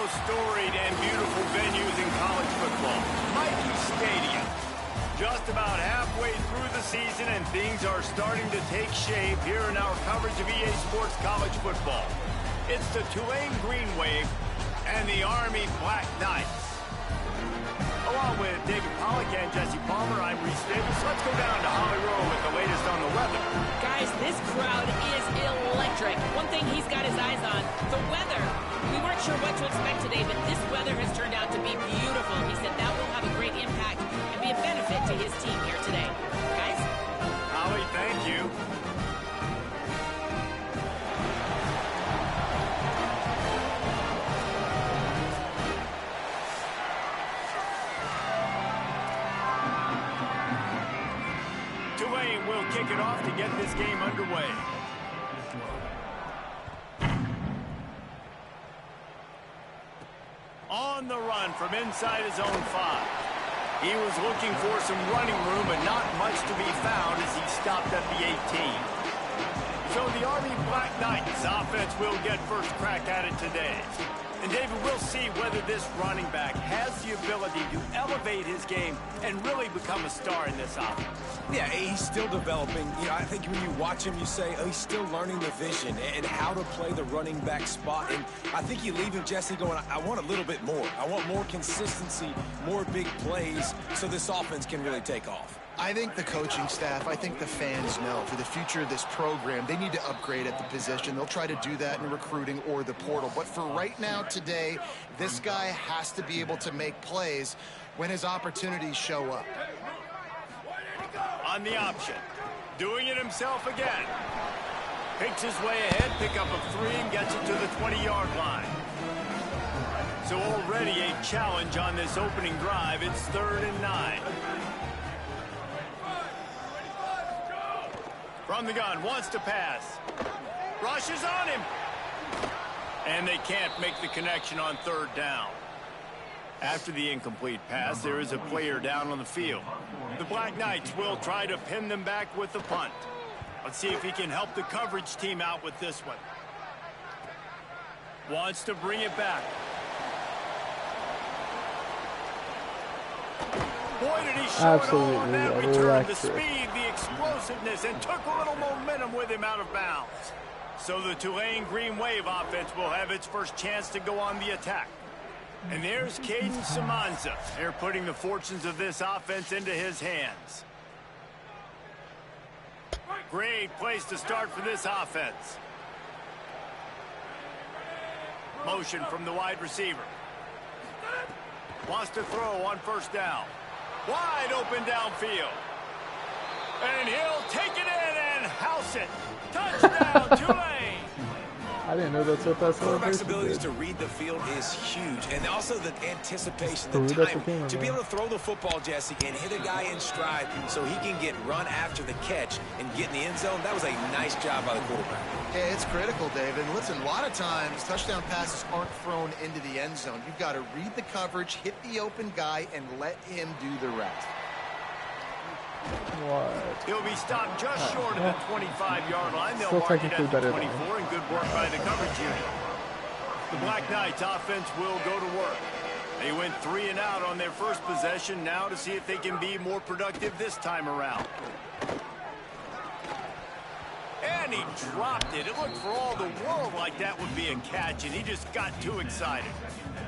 most storied and beautiful venues in college football, Michie Stadium. Just about halfway through the season, and things are starting to take shape here in our coverage of EA Sports College Football. It's the Tulane Green Wave and the Army Black Knights. Along with David Pollack and Jesse Palmer, I'm Reese Davis. Let's go down to Holly Rowe with the latest on the weather. Guys, this crowd is electric. One thing he's got his eyes on, the weather. We weren't sure what to expect today, but this weather has turned out to be beautiful. He said that will have a great impact and be a benefit to his team here today. Guys? Holly, thank you. Tulane will kick it off to get this game underway. On the run from inside his own 5. He was looking for some running room, but not much to be found as he stopped at the 18. So the Army Black Knights offense will get first crack at it today. And David, we'll see whether this running back has the ability to elevate his game and really become a star in this offense. Yeah, he's still developing. You know, I think when you watch him, you say, oh, he's still learning the vision and how to play the running back spot. And I think you leave him, Jesse, going, I want a little bit more. I want more consistency, more big plays so this offense can really take off. I think the coaching staff, I think the fans know for the future of this program, they need to upgrade at the position. They'll try to do that in recruiting or the portal. But for right now, today, this guy has to be able to make plays when his opportunities show up. On the option, doing it himself again. Picks his way ahead, pick up a 3 and gets it to the 20-yard line. So already a challenge on this opening drive. It's 3rd and 9. From the gun, wants to pass. Rushes on him. And they can't make the connection on 3rd down. After the incomplete pass, there is a player down on the field. The Black Knights will try to pin them back with the punt. Let's see if he can help the coverage team out with this one. Wants to bring it back. Boy, did he show it all on that return. The speed, the explosiveness, and took a little momentum with him out of bounds. So the Tulane Green Wave offense will have its first chance to go on the attack. And there's Caden Samanza. They're putting the fortunes of this offense into his hands. Great place to start for this offense. Motion from the wide receiver. Wants to throw on 1st down. Wide open downfield. And he'll take it in and house it. Touchdown, Tulane. I didn't know that's what that Quarterback's abilities to read the field is huge. And also the anticipation, the time to be able to throw the football, Jesse, and hit a guy in stride so he can get run after the catch and get in the end zone. That was a nice job by the quarterback. Yeah, it's critical, David. Listen, a lot of times touchdown passes aren't thrown into the end zone. You've got to read the coverage, hit the open guy, and let him do the rest. What? He'll be stopped just short of the 25-yard line. They'll mark it at the 24, and good work by the coverage unit. The Black Knights offense will go to work. They went 3 and out on their first possession. Now to see if they can be more productive this time around. And he dropped it. It looked for all the world like that would be a catch, and he just got too excited.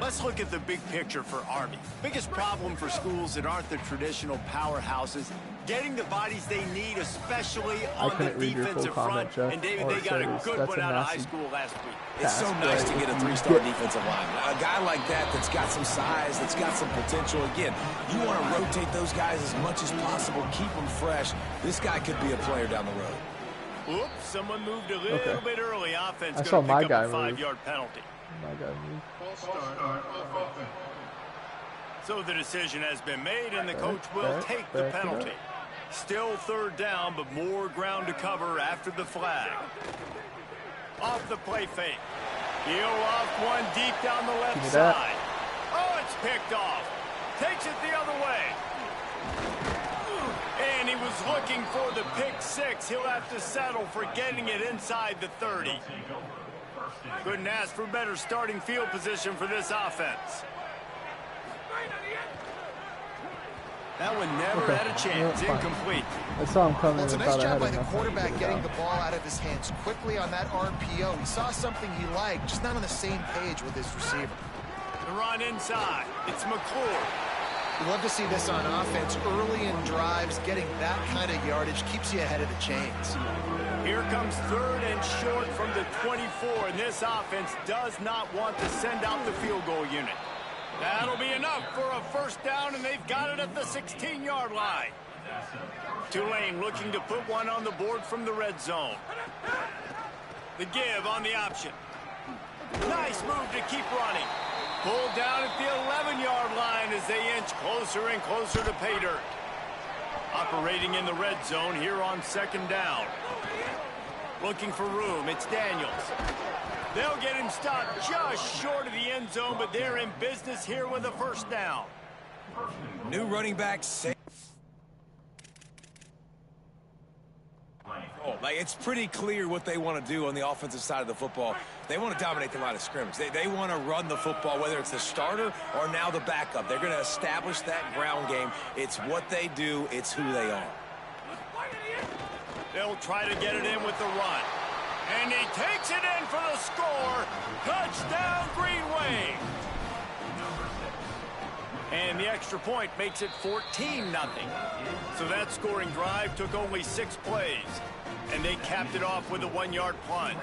Let's look at the big picture for Army. Biggest problem for schools that aren't the traditional powerhouses, getting the bodies they need, especially on the defensive front. And David, they got a good one out of high school last week. It's so nice to get a 3-star defensive lineman. A guy like that's got some size, that's got some potential. Again, you want to rotate those guys as much as possible, keep them fresh. This guy could be a player down the road. Oops, someone moved a little bit early. Offense I saw going to pick my up guy a 5-yard penalty. My guy moved. So the decision has been made, and the coach will take the penalty. Still 3rd down, but more ground to cover after the flag. Off the play fake. He'll off one deep down the left side. Oh, it's picked off. Takes it the other way. And he was looking for the pick 6. He'll have to settle for getting it inside the 30. Couldn't ask for better starting field position for this offense. That one never had a chance. Incomplete. I saw him coming. Well, it's a and nice thought I job had by the enough quarterback to getting get the ball out of his hands quickly on that RPO. He saw something he liked, just not on the same page with his receiver. The run inside. It's McClure. We love to see this on offense. Early in drives, getting that kind of yardage keeps you ahead of the chains. Here comes 3rd and short from the 24, and this offense does not want to send out the field goal unit. That'll be enough for a first down, and they've got it at the 16-yard line. Tulane looking to put one on the board from the red zone. The give on the option. Nice move to keep running. Pulled down at the 11-yard line as they inch closer and closer to pay dirt. Operating in the red zone here on 2nd down. Looking for room. It's Daniels. They'll get him stopped just short of the end zone, but they're in business here with a first down. New running back. Like, it's pretty clear what they want to do on the offensive side of the football. They want to dominate the line of scrimmage. They want to run the football, whether it's the starter or now the backup. They're going to establish that ground game. It's what they do. It's who they are. They'll try to get it in with the run. And he takes it in for the score. Touchdown, Green Wave. And the extra point makes it 14-0. So that scoring drive took only 6 plays. And they capped it off with a 1-yard plunge.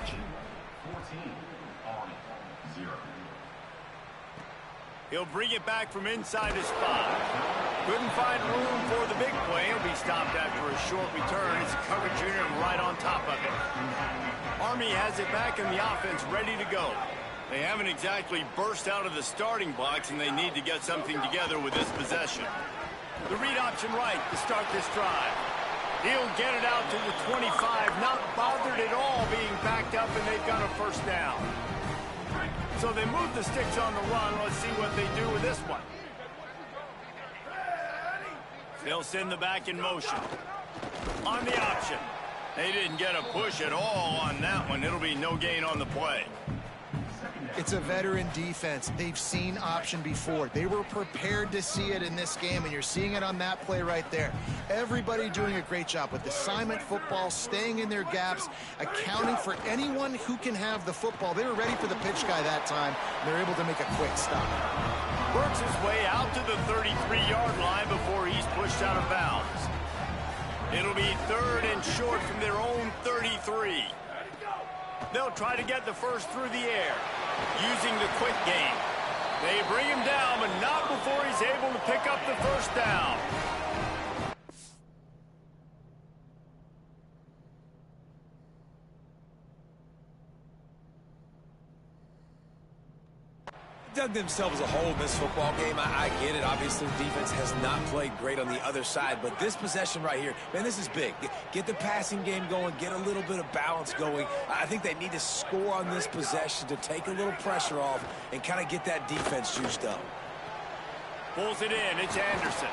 He'll bring it back from inside his spot. Couldn't find room for the big play. He'll be stopped after a short return. It's coverage unit right on top of it. Army has it back in the offense, ready to go. They haven't exactly burst out of the starting blocks, and they need to get something together with this possession. The read option right to start this drive. He'll get it out to the 25, not bothered at all being backed up, and they've got a first down. So they move the sticks on the run. Let's see what they do with this one. They'll send the back in motion. On the option. They didn't get a push at all on that one. It'll be no gain on the play. It's a veteran defense. They've seen option before. They were prepared to see it in this game, and you're seeing it on that play right there. Everybody doing a great job with assignment football, staying in their gaps, accounting for anyone who can have the football. They were ready for the pitch guy that time. They're able to make a quick stop. Works his way out to the 33-yard line before he's pushed out of bounds. It'll be 3rd and short from their own 33. They'll try to get the first through the air, using the quick game. They bring him down, but not before he's able to pick up the first down. Dug themselves as a whole in this football game. I get it. Obviously, the defense has not played great on the other side, but this possession right here, man, this is big. Get the passing game going, get a little bit of balance going. I think they need to score on this possession to take a little pressure off and kind of get that defense juiced up. Pulls it in. It's Anderson.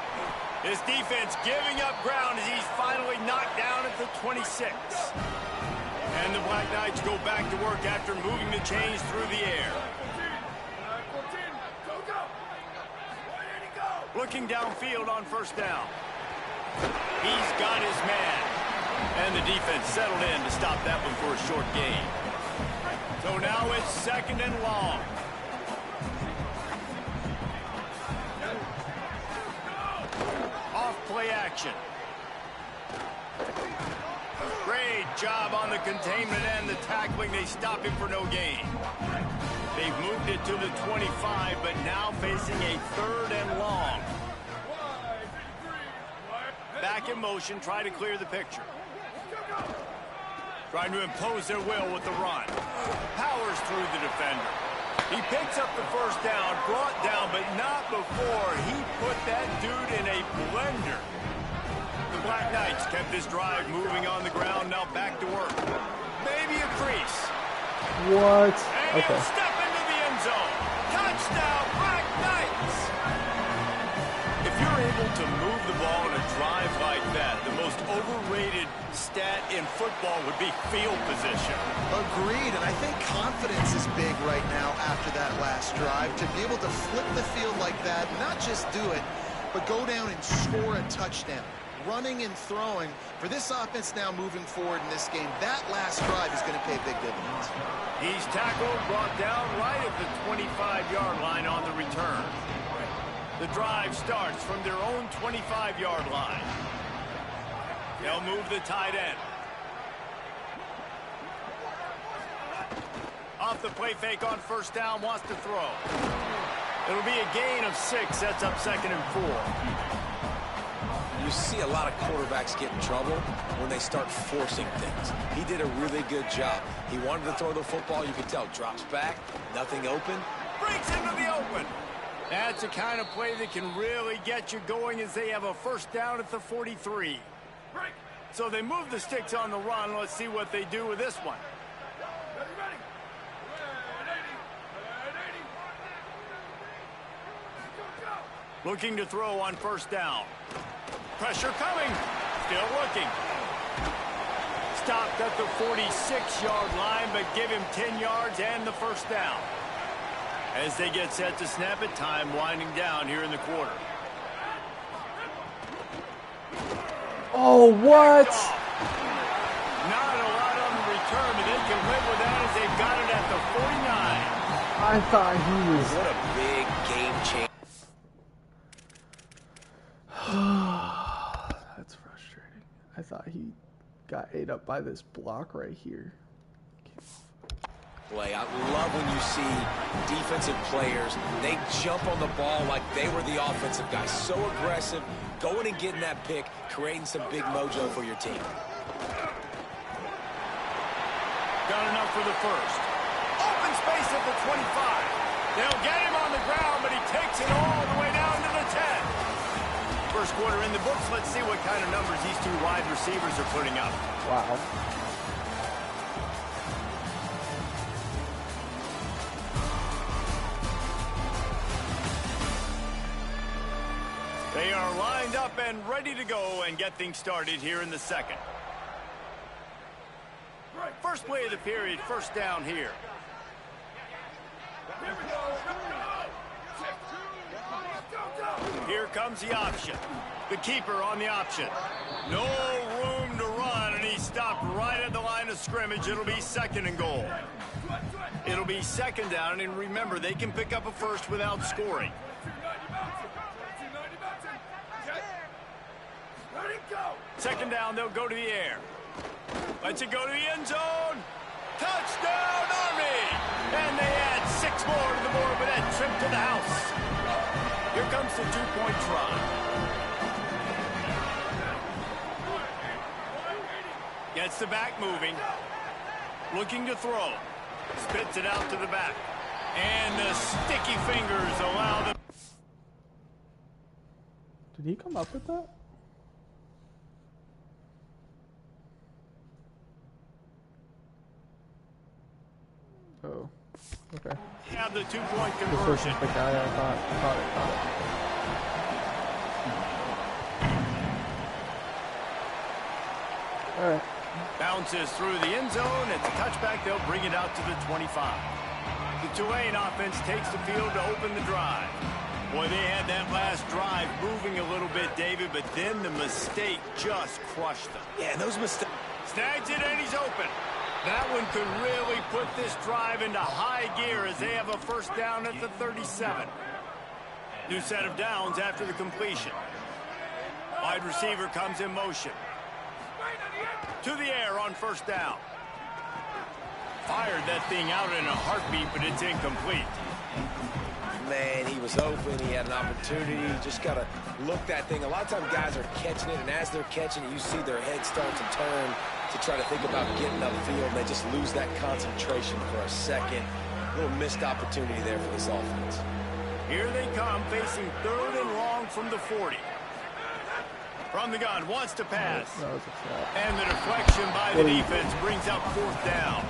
His defense giving up ground as he's finally knocked down at the 26. And the Black Knights go back to work after moving the chains through the air. Looking downfield on first down. He's got his man. And the defense settled in to stop that one for a short gain. So now it's 2nd and long. Off play action. Great job on the containment and the tackling. They stop him for no gain. They've moved it to the 25, but now facing a 3rd and long. Back in motion, try to clear the picture. Trying to impose their will with the run. Powers through the defender. He picks up the first down, brought down, but not before he put that dude in a blender. The Black Knights kept this drive moving on the ground, now back to work. Maybe a crease. What? And Okay. he'll step into the end zone. Touchdown, Black Knights! If you're able to move the ball in a drive like that, the most overrated underrated stat in football would be field position. Agreed, and I think confidence is big right now after that last drive. To be able to flip the field like that, not just do it, but go down and score a touchdown. Running and throwing for this offense now moving forward in this game, that last drive is going to pay big dividends. He's tackled, brought down right at the 25-yard line on the return. The drive starts from their own 25-yard line. They'll move the tight end. Off the play fake on first down, wants to throw. It'll be a gain of 6, sets up 2nd and 4. You see a lot of quarterbacks get in trouble when they start forcing things. He did a really good job. He wanted to throw the football. You could tell. Drops back. Nothing open. Breaks into the open. That's the kind of play that can really get you going as they have a first down at the 43. So they move the sticks on the run. Let's see what they do with this one. Looking to throw on first down. Pressure coming. Still looking. Stopped at the 46-yard line, but give him 10 yards and the first down. As they get set to snap it, time winding down here in the quarter. Oh, what? Not a lot on the return, but they can live with that as they've got it at the 49. I thought he was... What a big game changer. That's frustrating. I thought he got ate up by this block right here. Play. I love when you see defensive players, they jump on the ball like they were the offensive guys. So aggressive, going and getting that pick, creating some big mojo for your team. Got enough for the first. Open space at the 25. They'll get him on the ground, but he takes it all the way down to the 10. First quarter in the books. Let's see what kind of numbers these two wide receivers are putting up. Wow. They are lined up and ready to go and get things started here in the second. First play of the period, first down here. Here comes the option. The keeper on the option. No room to run, and he stopped right at the line of scrimmage. It'll be 2nd and goal. It'll be 2nd down, and remember, they can pick up a first without scoring. 2nd down, they'll go to the air. Let's it go to the end zone. Touchdown, Army! And they add 6 more to the board with that trip to the house. Here comes the 2-point try. Gets the back moving. Looking to throw. Spits it out to the back. And the sticky fingers allow them. Did he come up with that? Oh, okay. Have the 2-point This conversion. wasn't the guy I thought it. All right. Bounces through the end zone. It's a touchback. They'll bring it out to the 25. The Tulane offense takes the field to open the drive. Boy, they had that last drive moving a little bit, David, but then the mistake just crushed them. Yeah, those mistakes. Snags it, and he's open. That one could really put this drive into high gear as they have a first down at the 37. New set of downs after the completion. Wide receiver comes in motion. To the air on first down. Fired that thing out in a heartbeat, but it's incomplete. Man, he was open. He had an opportunity. Just got to look that thing. A lot of times guys are catching it, and as they're catching it, you see their head start to turn to try to think about getting upfield, and they just lose that concentration for a second. A little missed opportunity there for this offense. Here they come, facing 3rd and long from the 40. From the gun, wants to pass. That was a trap. And the deflection by the defense brings up 4th down.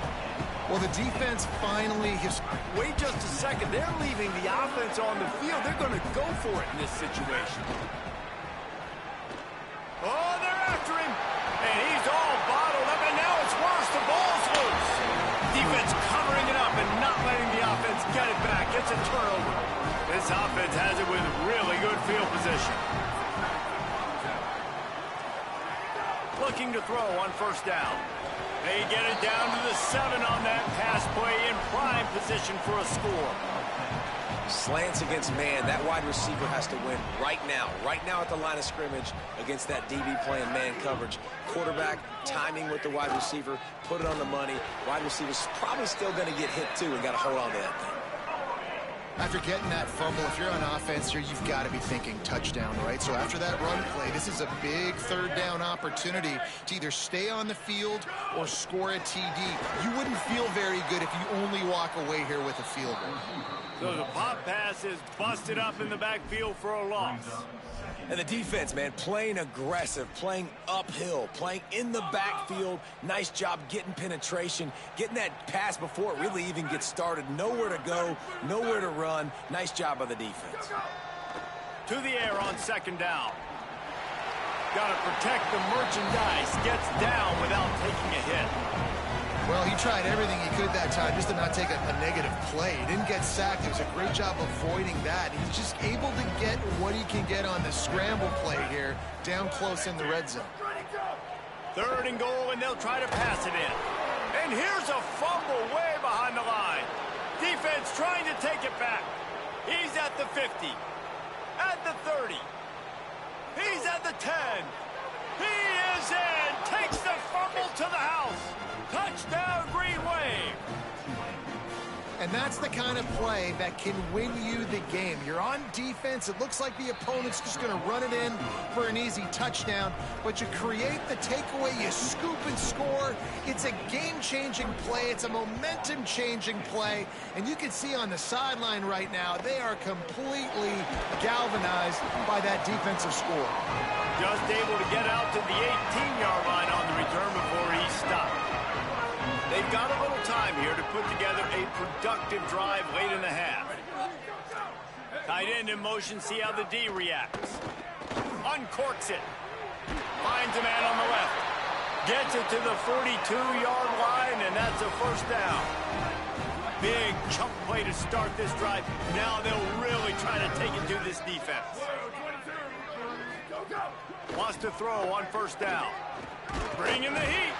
Well, the defense finally has... Wait just a second. They're leaving the offense on the field. They're going to go for it in this situation. Oh, they're after him. And This offense has it with really good field position. Looking to throw on first down. They get it down to the 7 on that pass play in prime position for a score. Slants against man, that wide receiver has to win right now at the line of scrimmage against that DB playing man coverage. Quarterback, timing with the wide receiver, put it on the money. Wide receiver's probably still going to get hit too and got to hold on to that thing. After getting that fumble, if you're on offense here, you've got to be thinking touchdown, right? So after that run play, this is a big third down opportunity to either stay on the field or score a TD. You wouldn't feel very good if you only walk away here with a field goal. So the pop pass is busted up in the backfield for a loss. And the defense, man, playing aggressive, playing uphill, playing in the backfield. Nice job getting penetration, getting that pass before it really even gets started. Nowhere to go, nowhere to run. Nice job by the defense. To the air on second down. Got to protect the merchandise. Gets down without taking a hit. Well, he tried everything he could that time just to not take a negative play. He didn't get sacked. It was a great job avoiding that. He's just able to get what he can get on the scramble play here, down close in the red zone. Third and goal, and they'll try to pass it in. And here's a fumble way behind the line. Defense trying to take it back. He's at the 50, at the 30. He's at the 10. He is in. Takes the fumble to the house. Touchdown, Green Wave. And that's the kind of play that can win you the game. You're on defense. It looks like the opponent's just going to run it in for an easy touchdown. But you create the takeaway. You scoop and score. It's a game-changing play. It's a momentum-changing play. And you can see on the sideline right now, they are completely galvanized by that defensive score. Just able to get out to the 18-yard line on the return before he stopped. They've got a little time here to put together a productive drive late in the half. Tight end in motion, see how the D reacts. Uncorks it. Finds a man on the left. Gets it to the 42-yard line, and that's a first down. Big chunk play to start this drive. Now they'll really try to take it to this defense. Wants to throw on first down. Bringing the heat.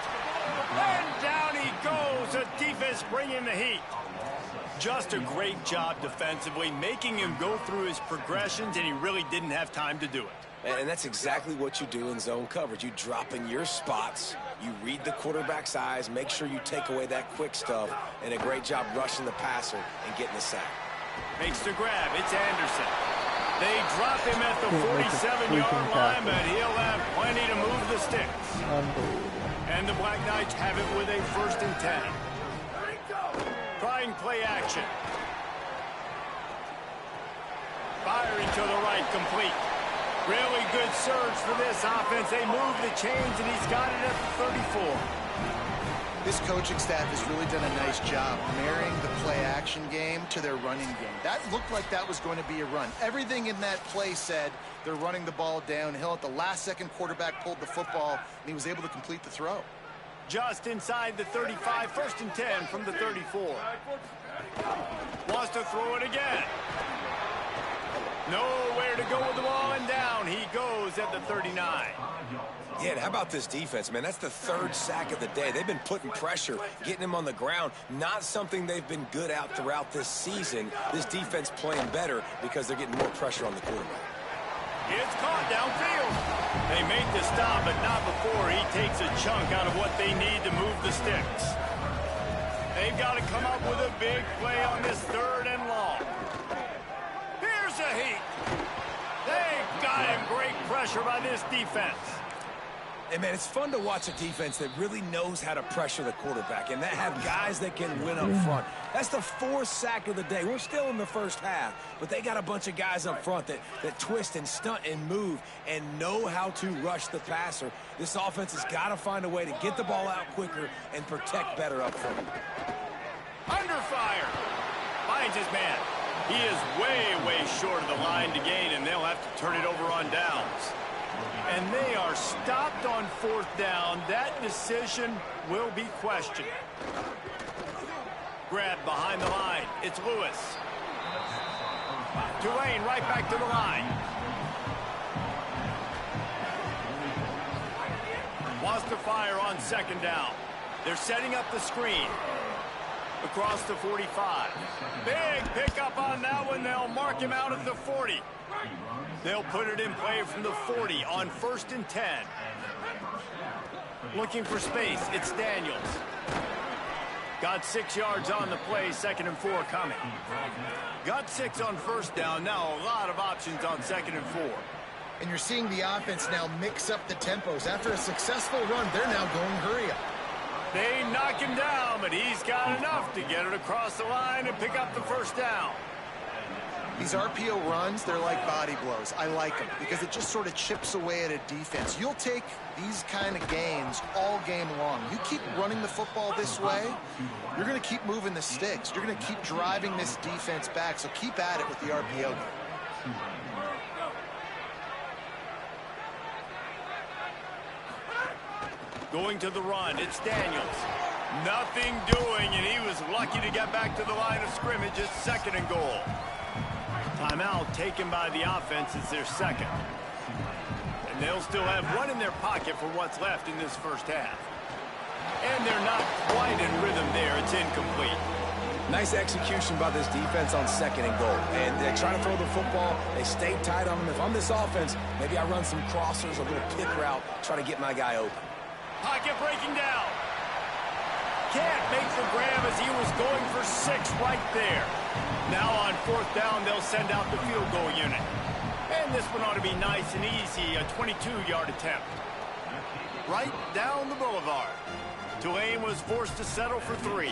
And down he goes. The defense bringing the heat. Just a great job defensively, making him go through his progressions, and he really didn't have time to do it. And that's exactly what you do in zone coverage. You drop in your spots, you read the quarterback's eyes, make sure you take away that quick stuff, and a great job rushing the passer and getting the sack. Makes the grab. It's Anderson. They drop him at the 47-yard line, but he'll have plenty to move the sticks. Unbelievable. And the Black Knights have it with a 1st and 10. Trying play action. Firing to the right, complete. Really good surge for this offense. They move the chains, and he's got it at the 34. This coaching staff has really done a nice job marrying the play-action game to their running game. That looked like that was going to be a run. Everything in that play said they're running the ball downhill. At the last second, quarterback pulled the football, and he was able to complete the throw. Just inside the 35, 1st and 10 from the 34. Wants to throw it again. Nowhere to go with the ball, and down he goes at the 39. Yeah, and how about this defense, man? That's the 3rd sack of the day. They've been putting pressure, getting him on the ground. Not something they've been good at throughout this season. This defense playing better because they're getting more pressure on the quarterback. It's caught downfield. They make the stop, but not before he takes a chunk out of what they need to move the sticks. They've got to come up with a big play on this 3rd and long. Here's a heat. They've got him. Great pressure by this defense. And, man, it's fun to watch a defense that really knows how to pressure the quarterback and that have guys that can win up front. That's the 4th sack of the day. We're still in the first half, but they got a bunch of guys up front that twist and stunt and move and know how to rush the passer. This offense has got to find a way to get the ball out quicker and protect better up front. Under fire. Finds his man. He is way, way short of the line to gain, and they'll have to turn it over on downs. And they are stopped on 4th down. That decision will be questioned. Grab behind the line. It's Lewis. To Tulane right back to the line. Wants to fire on second down. They're setting up the screen. Across the 45. Big pickup on that one. They'll mark him out at the 40. They'll put it in play from the 40 on 1st and 10. Looking for space. It's Daniels. Got 6 yards on the play. 2nd and 4 coming. Got 6 on first down. Now a lot of options on 2nd and 4. And you're seeing the offense now mix up the tempos. After a successful run, they're now going hurry up. They knock him down, but he's got enough to get it across the line and pick up the first down. These RPO runs, they're like body blows. I like them because it just sort of chips away at a defense. You'll take these kind of gains all game long. You keep running the football this way, you're going to keep moving the sticks. You're going to keep driving this defense back, so keep at it with the RPO game. Going to the run, it's Daniels. Nothing doing, and he was lucky to get back to the line of scrimmage. It's 2nd and goal. Timeout taken by the offense. It's their 2nd. And they'll still have one in their pocket for what's left in this first half. And they're not quite in rhythm there. It's incomplete. Nice execution by this defense on 2nd and goal. And they're trying to throw the football. They stayed tight on them. If I'm this offense, maybe I run some crossers, a little pick route, try to get my guy open. Pocket breaking down. Can't make the grab as he was going for 6 right there. Now on 4th down, they'll send out the field goal unit. And this one ought to be nice and easy, a 22-yard attempt. Right down the boulevard. Tulane was forced to settle for 3.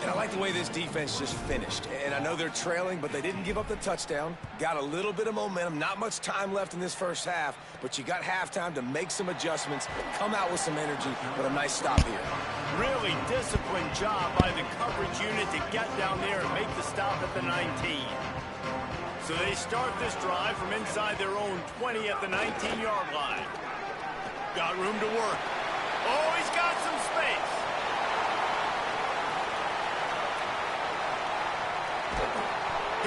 And I like the way this defense just finished. And I know they're trailing, but they didn't give up the touchdown. Got a little bit of momentum. Not much time left in this first half, but you got halftime to make some adjustments, come out with some energy, but a nice stop here. Really disciplined job by the coverage unit to get down there and make the stop at the 19. So they start this drive from inside their own 20 at the 19-yard line. Got room to work. Oh, he's got some space.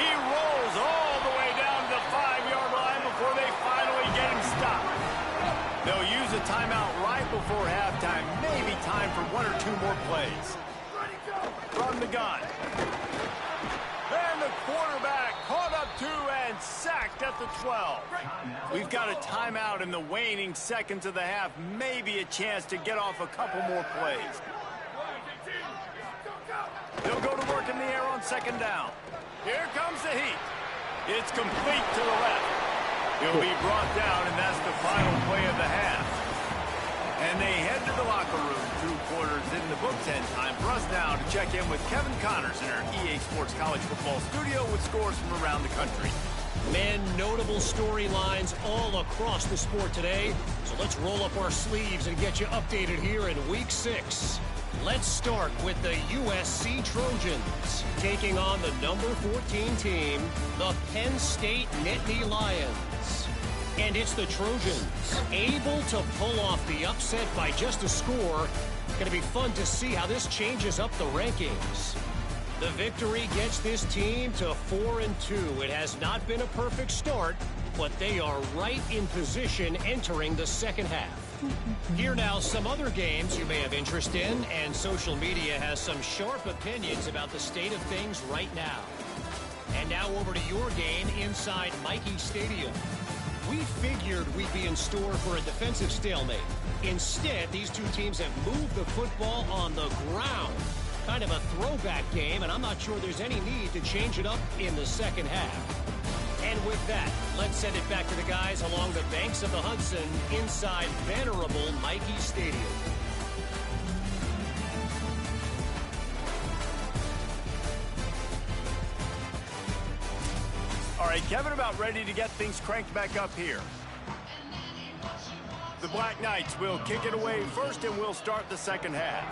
He rolls all the way down to the 5-yard line before they finally get him stopped. They'll use a timeout right before halftime. Maybe time for 1 or 2 more plays. From the gun. And the quarterback caught up 2 and sacked at the 12. We've got a timeout in the waning seconds of the half. Maybe a chance to get off a couple more plays. They'll go to work in the air on 2nd down. Here comes the heat. It's complete to the left. He'll be brought down, and that's the final play of the half. And they head to the locker room. 2 quarters in the books, and time for us now to check in with Kevin Connors in our EA Sports College Football studio with scores from around the country. Men, notable storylines all across the sport today. So let's roll up our sleeves and get you updated here in Week 6. Let's start with the USC Trojans taking on the number 14 team, the Penn State Nittany Lions. And it's the Trojans able to pull off the upset by just a score. Going to be fun to see how this changes up the rankings. The victory gets this team to 4-2. It has not been a perfect start, but they are right in position entering the second half. Here now, some other games you may have interest in, and social media has some sharp opinions about the state of things right now. And now over to your game inside Michie Stadium. We figured we'd be in store for a defensive stalemate. Instead, these two teams have moved the football on the ground. Kind of a throwback game, and I'm not sure there's any need to change it up in the second half. And with that, let's send it back to the guys along the banks of the Hudson inside venerable Michie Stadium. All right, Kevin, about ready to get things cranked back up here. The Black Knights will kick it away first, and we'll start the second half.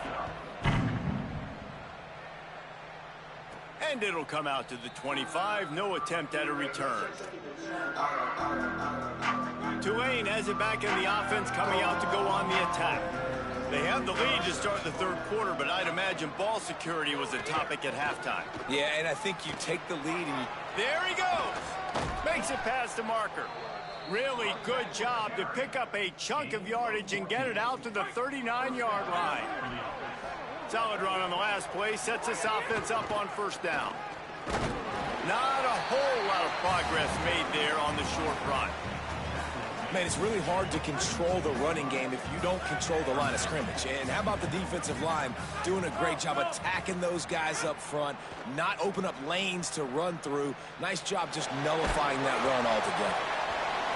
And it'll come out to the 25. No attempt at a return. Tulane has it back in the offense, coming out to go on the attack. They have the lead to start the third quarter, but I'd imagine ball security was a topic at halftime. Yeah, and I think you take the lead and There he goes. Makes it past the marker. Really good job to pick up a chunk of yardage and get it out to the 39-yard line. Solid run on the last play. Sets this offense up on first down. Not a whole lot of progress made there on the short run. Man, it's really hard to control the running game if you don't control the line of scrimmage. And how about the defensive line doing a great job attacking those guys up front, not open up lanes to run through. Nice job just nullifying that run altogether.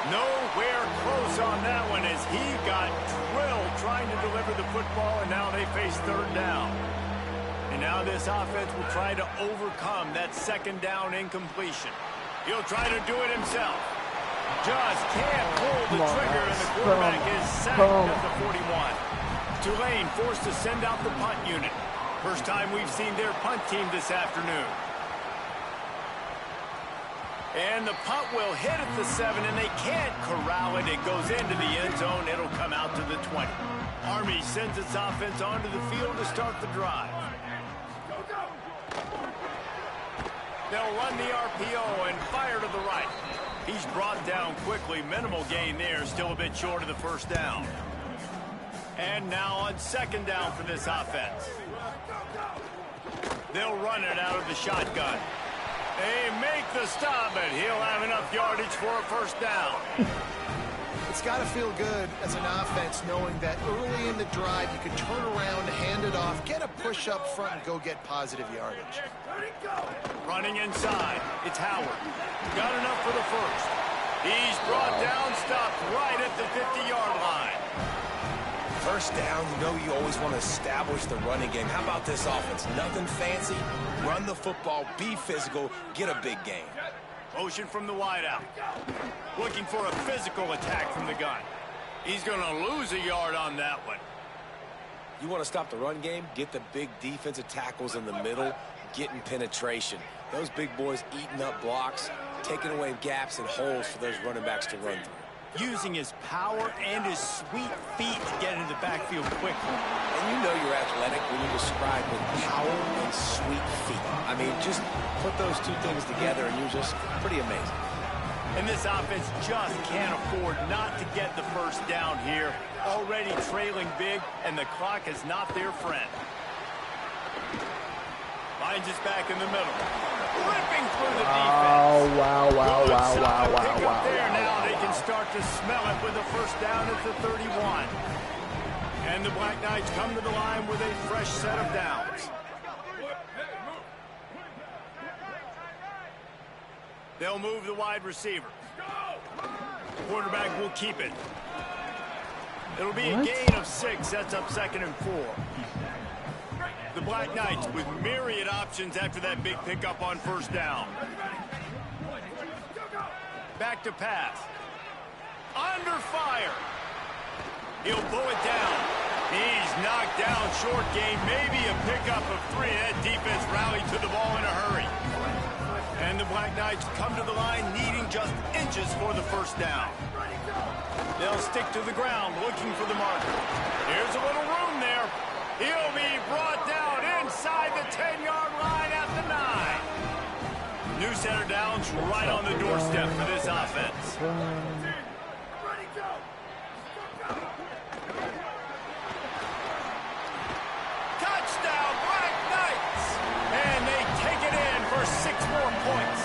Nowhere close on that one as he got drilled trying to deliver the football, and now they face third down. And now this offense will try to overcome that second down incompletion. He'll try to do it himself. Just can't pull the trigger, and the quarterback is sacked at the 41. Tulane forced to send out the punt unit. First time we've seen their punt team this afternoon. And the punt will hit at the 7, and they can't corral it. It goes into the end zone. It'll come out to the 20. Army sends its offense onto the field to start the drive. They'll run the RPO and fire to the right. He's brought down quickly. Minimal gain there. Still a bit short of the first down. And now on second down for this offense. They'll run it out of the shotgun. They make the stop, but he'll have enough yardage for a first down. It's got to feel good as an offense knowing that early in the drive you can turn around, hand it off, get a push up front, and go get positive yardage. Running inside, it's Howard. Got enough for the first. He's brought down, stopped right at the 50-yard line. First down, you know you always want to establish the running game. How about this offense? Nothing fancy. Run the football, be physical, get a big gain. Motion from the wideout. Looking for a physical attack from the gun. He's going to lose a yard on that one. You want to stop the run game? Get the big defensive tackles in the middle, getting penetration. Those big boys eating up blocks, taking away gaps and holes for those running backs to run through. Using his power and his sweet feet to get into the backfield quickly. And you know you're athletic when you describe with power and sweet feet. I mean, just put those two things together and you're just pretty amazing. And this offense just can't afford not to get the first down here. Already trailing big, and the clock is not their friend. Finds us back in the middle. Ripping through the defense. Wow. There now they can start to smell it with a first down at the 31. And the Black Knights come to the line with a fresh set of downs. They'll move the wide receiver. Quarterback will keep it. It'll be a gain of 6. Sets up 2nd and 4. The Black Knights with myriad options after that big pickup on first down. Back to pass. Under fire. He'll pull it down. He's knocked down. Short gain. Maybe a pickup of 3. That defense rallied to the ball in a hurry. And the Black Knights come to the line needing just inches for the first down. They'll stick to the ground looking for the marker. Here's a little room there. He'll be brought down inside the 10-yard line at the 9. New center downs right on the doorstep for this offense. Touchdown, Black Knights! And they take it in for 6 more points.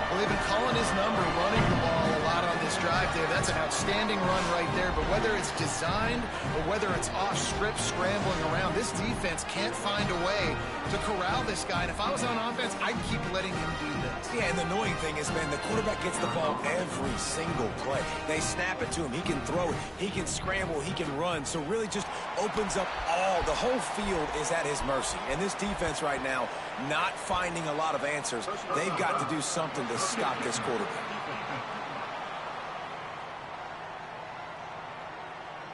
Well, they've been calling his number, running the ball a lot on this drive, Dave. That's an outstanding run right there. But whether it's designed or whether it's off script, scrambling around, this defense can't find a way to corral this guy. And if I was on offense, I'd keep letting him do this. Yeah, and the annoying thing is, man, the quarterback gets the ball every single play. They snap it to him. He can throw it. He can scramble. He can run. So really just opens up the whole field is at his mercy. And this defense right now, not finding a lot of answers. They've got to do something to stop this quarterback.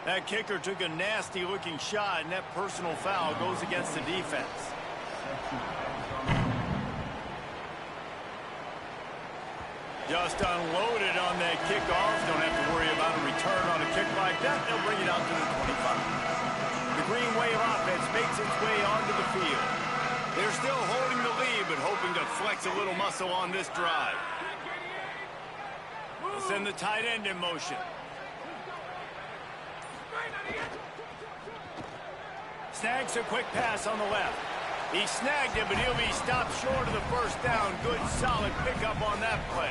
That kicker took a nasty-looking shot, and that personal foul goes against the defense. Just unloaded on that kickoff. Don't have to worry about a return on a kick like that. They'll bring it out to the 25. The Green Wave offense makes its way onto the field. They're still holding the lead, but hoping to flex a little muscle on this drive. They'll send the tight end in motion. Snags a quick pass on the left. He snagged it, but he'll be stopped short of the first down. Good, solid pickup on that play.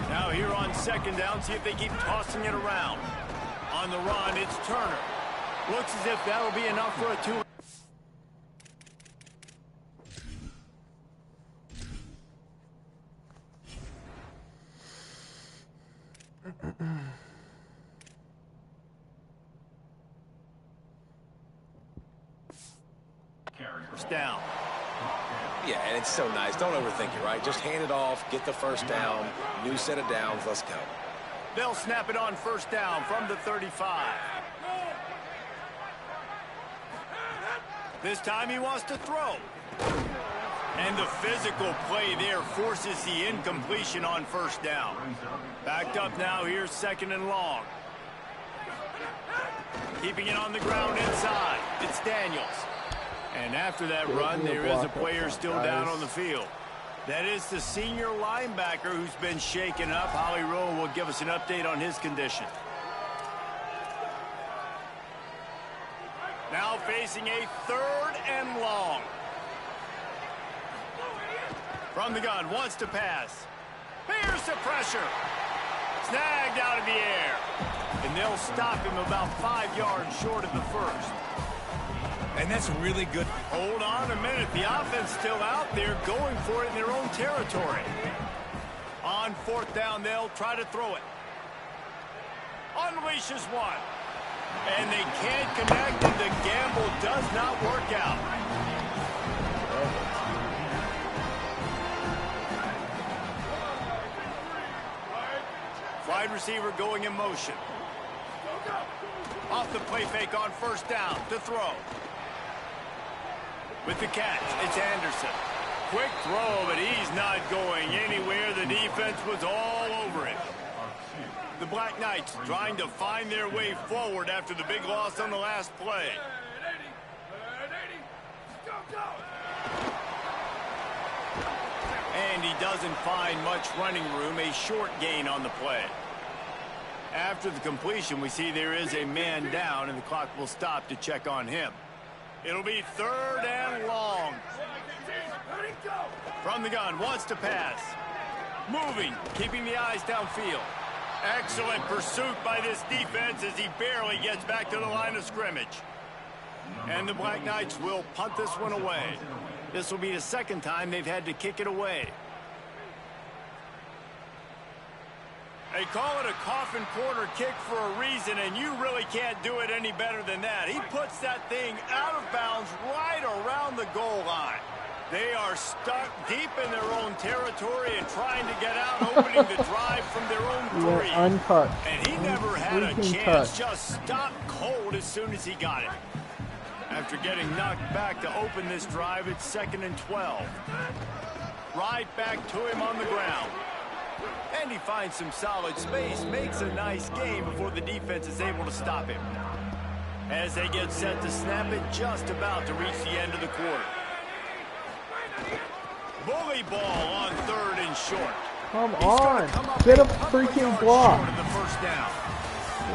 Now here on second down, see if they keep tossing it around. On the run, it's Turner. Looks as if that'll be enough for a 2. Down. Yeah, and it's so nice. Don't overthink it, right? Just hand it off, get the first down, new set of downs, let's go. They'll snap it on first down from the 35. This time he wants to throw. And the physical play there forces the incompletion on first down. Backed up now, here's second and long. Keeping it on the ground inside. It's Daniels. And after that run, there is a player still down on the field. That is the senior linebacker who's been shaken up. Holly Rowe will give us an update on his condition. Now facing a 3rd and long. From the gun, wants to pass. Here's the pressure. Snagged out of the air. And they'll stop him about 5 yards short of the first. And that's really good. Hold on a minute. The offense still out there going for it in their own territory. On 4th down, they'll try to throw it. Unleashes one. And they can't connect, and the gamble does not work out. Wide receiver going in motion. Off the play fake on first down to throw. With the catch, it's Anderson. Quick throw, but he's not going anywhere. The defense was all over it. The Black Knights trying to find their way forward after the big loss on the last play. And he doesn't find much running room, a short gain on the play. After the completion, we see there is a man down, and the clock will stop to check on him. It'll be 3rd and long. From the gun, wants to pass. Moving, keeping the eyes downfield. Excellent pursuit by this defense as he barely gets back to the line of scrimmage. And the Black Knights will punt this one away. This will be the 2nd time they've had to kick it away. They call it a coffin corner kick for a reason, and you really can't do it any better than that. He puts that thing out of bounds right around the goal line. They are stuck deep in their own territory and trying to get out, opening the drive from their own 3. Untouched. And he never had a chance, just stopped cold as soon as he got it. After getting knocked back to open this drive, it's 2nd and 12. Right back to him on the ground. And he finds some solid space, makes a nice game before the defense is able to stop him. As they get set to snap it, just about to reach the end of the quarter. Bully ball on 3rd and short. Come on, get a freaking block. Short of the first down.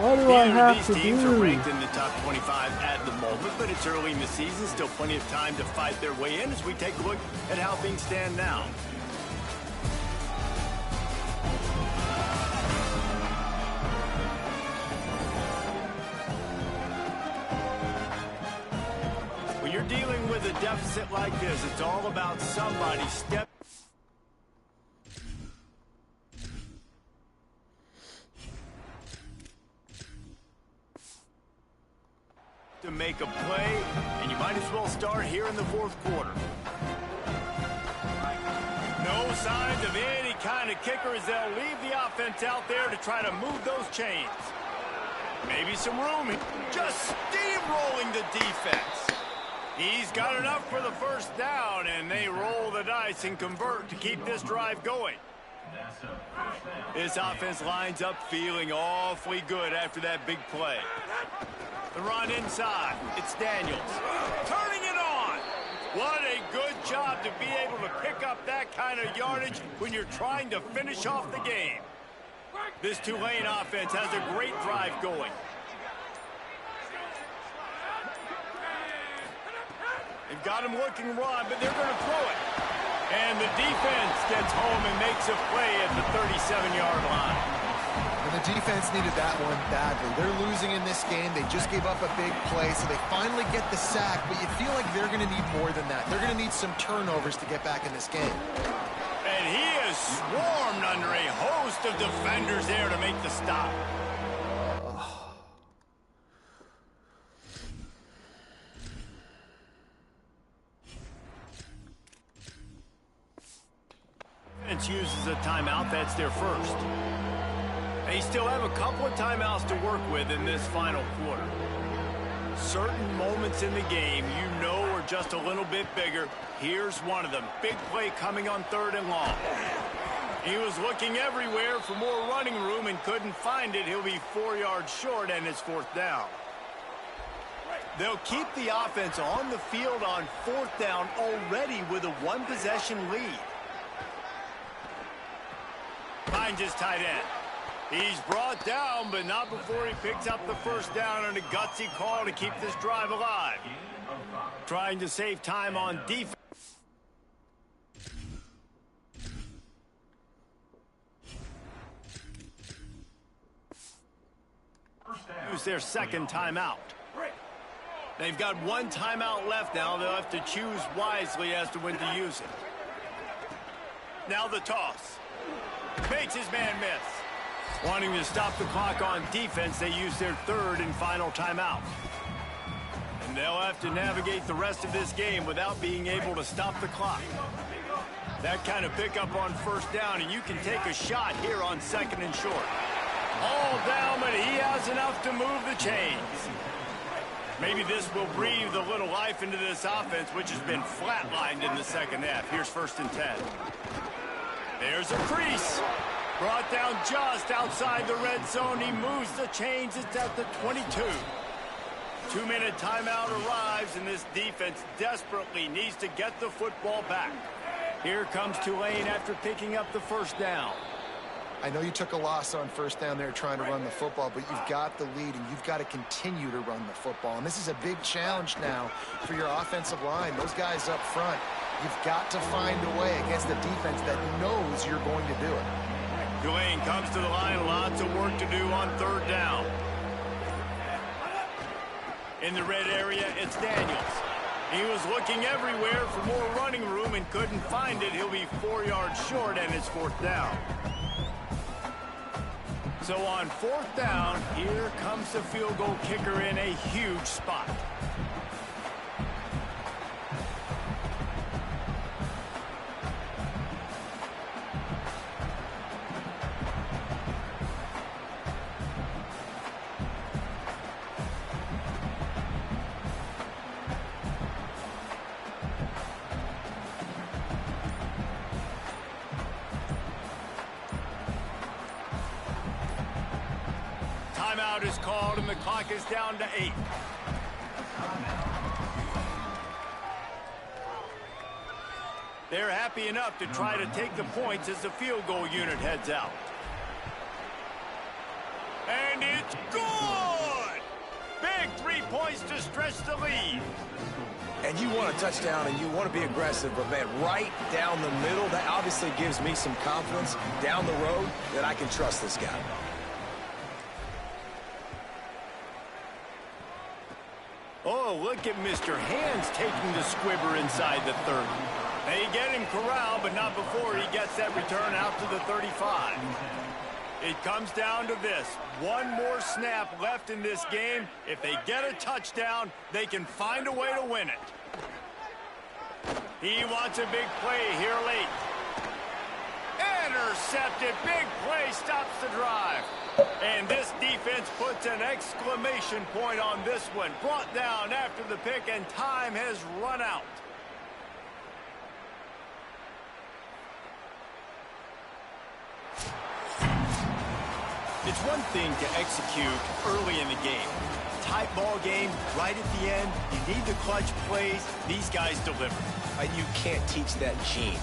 What do I have to These teams are do? ranked in the top 25 at the moment, but it's early in the season, still plenty of time to fight their way in as we take a look at how things stand now. When you're dealing with a deficit like this, it's all about somebody step. To make a play, and you might as well start here in the 4th quarter. No signs of any kind of kicker as they'll leave the offense out there to try to move those chains. Maybe some room. Just steamrolling the defense. He's got enough for the first down, and they roll the dice and convert to keep this drive going. This offense lines up feeling awfully good after that big play. The run inside. It's Daniels. Turning it on. What a good job to be able to pick up that kind of yardage when you're trying to finish off the game. This Tulane offense has a great drive going. They've got him looking run, but they're going to throw it. And the defense gets home and makes a play at the 37-yard line. And the defense needed that one badly. They're losing in this game. They just gave up a big play, so they finally get the sack, but you feel like they're going to need more than that. They're going to need some turnovers to get back in this game. And he is swarmed under a host of defenders there to make the stop. Uses a timeout. That's their first. They still have a couple of timeouts to work with in this final quarter. Certain moments in the game you know are just a little bit bigger. Here's one of them. Big play coming on 3rd and long. He was looking everywhere for more running room and couldn't find it. He'll be 4 yards short, and it's 4th down. They'll keep the offense on the field on 4th down already with a one-possession lead. Finds his tight end. He's brought down, but not before he picks up the first down on a gutsy call to keep this drive alive. Trying to save time on defense. Use their second timeout. They've got one timeout left now. They'll have to choose wisely as to when to use it. Now the toss. Makes his man miss. Wanting to stop the clock on defense, they use their 3rd and final timeout. And they'll have to navigate the rest of this game without being able to stop the clock. That kind of pickup on 1st down, and you can take a shot here on 2nd and short. All down, but he has enough to move the chains. Maybe this will breathe a little life into this offense, which has been flatlined in the second half. Here's 1st and 10. There's a crease. Brought down just outside the red zone. He moves the chains. It's at the 22. 2-minute timeout arrives, and this defense desperately needs to get the football back. Here comes Tulane after picking up the 1st down. I know you took a loss on 1st down there trying to run the football, but you've got the lead, and you've got to continue to run the football. And this is a big challenge now for your offensive line. Those guys up front, you've got to find a way against a defense that knows you're going to do it. Tulane comes to the line. Lots of work to do on 3rd down. In the red area, it's Daniels. He was looking everywhere for more running room and couldn't find it. He'll be 4 yards short, and it's 4th down. So on 4th down, here comes the field goal kicker in a huge spot. Timeout is called, and the clock is down to 8. They're happy enough to try to take the points as the field goal unit heads out. And it's good! Big 3 points to stretch the lead. And you want a touchdown, and you want to be aggressive, but, man, right down the middle, that obviously gives me some confidence down the road that I can trust this guy. Oh, look at Mr. Hands taking the squibber inside the 30. They get him corralled, but not before he gets that return out to the 35. It comes down to this. One more snap left in this game. If they get a touchdown, they can find a way to win it. He wants a big play here late. Intercepted. Big play stops the drive. And this defense puts an exclamation point on this one. Brought down after the pick, and time has run out. It's one thing to execute early in the game, tight ball game, right at the end, you need the clutch plays. These guys deliver. You can't teach that gene.